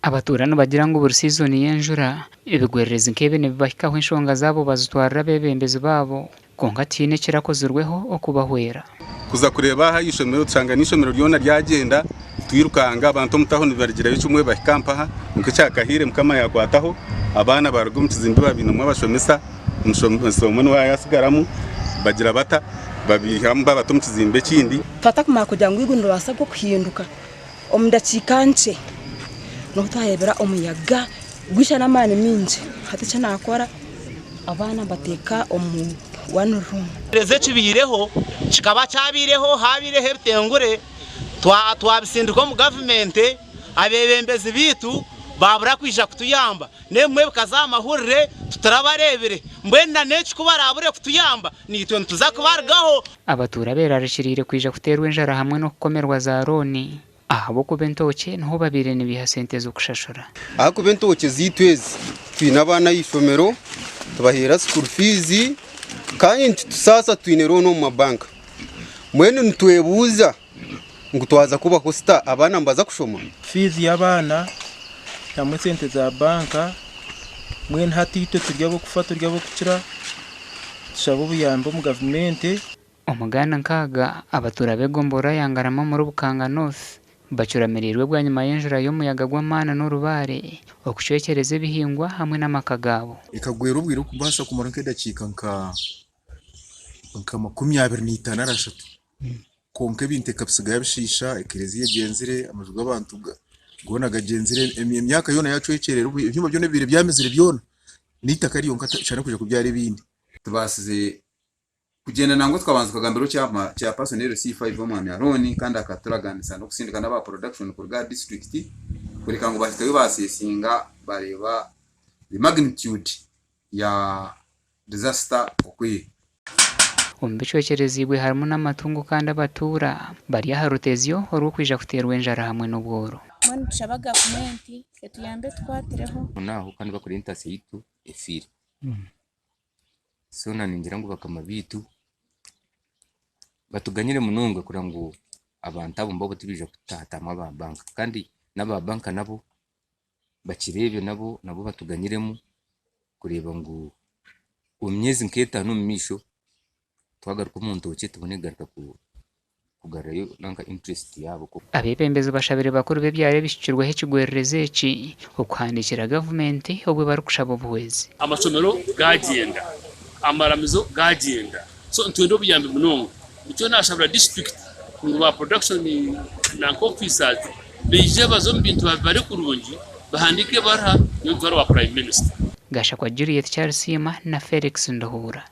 abaturano bagira ngo buri season y'enjura ibigwerereza nkebe nibahikaho inshonga zabo bazitwarira bebembezi babo konka tine kirakozurweho okubahwera kuza kureba ha yishomero tsanga nishomero ryona ryagenda twirukanga abantu mutaho nibargira bicumwe bahikampaha muke cyakahire mukama yakwataho abana baragumutizimbi babino mwabashomesa umushomo no yasigaramu bagira bata babihamba batumutizimbe kindi fata kuma kugira ngo igundo basabwo kuhinduka omudakikanje no twahebera umuyaga gwisha namane minje hati cyo nakora abana bateka one room reze cibireho kikaba cyabireho habirehe bitengure twabisinduko mu government abebembezi bitu babura kwija kutuyamba nemwe bukazamahurire tutarabarebere mbwenda neci kubarabure kutuyamba nitwe tuza kubargaho abatura berarishirire kwija kuterwa enjara hamwe no kukomerwa za roni ahabo kubentoke nho babire nibiha sente zo kushashura ako bentoke zitwezi twina abana y'ishomero tubahera school fees kandi sasa twinero no mu mabanka mwene ntwebuza ngo twaza kuba hosta abana mbaza kushoma fees y'abana namwe sente za banka mwene hatito turyabo kufata turyabo kucira shabo buyambo mu government omuganda nkaga abatura begombora yangarama muri Bukanga North bacuramirirwe bwa nyuma y'enjura y'umuyaga gw'amana n'urubare okucekereze bihingwa hamwe n'amakagabo ikagwera ubwira kubasa kumara nk'edakika nka 25 arashatu konke binte kapsiga bishisha ekereziye genzire amajwi abantu gona gagenzire imyaka yona yacu yekerera ibyuma byo nebire byamezire byona nitaka ari yonka cyane kuje kubyara ibindi tubasize kugenda nango twabanza kagambiro cya personnel C5 bomami aroni kandi akaturaganisa no kusindikana ba production ku ga district kuri kango bahitayo basesinga bareba the magnitude ya disaster okwi umbicokerezibwe harimo n'amatungo kandi abatura bari harutezyo oro kwija kuterwa enjara hamwe n'ubworo mwana tushabaga komenti ketuyambe twatireho naho kandi bakora intasi yitu efiri sona ningira ngo bakamabitu batuganyire munongwe kura ngo abantu abo mbogo tubije kutahatama ba banka kandi n'aba banka nabo bakirebe nabo batuganyiremo kureba ngo umyezi nketa no misho twagaruka umuntu uke tubone garuka kugarayo nanka interest yabo ko abepembeze bashabire bakuru be byare bishikirwe hekigwerereze eci okwandikira government obwe barukushabo buwezi amasomero gagenda amaramizo gagenda so ntwendo biyambe munongo icyo nashabira district ngo ba production na officers beje bazombintu bari kurungi bahandike barha yo wa prime minister gasha kwa Juliet Charles Sima na Felix Ndohura.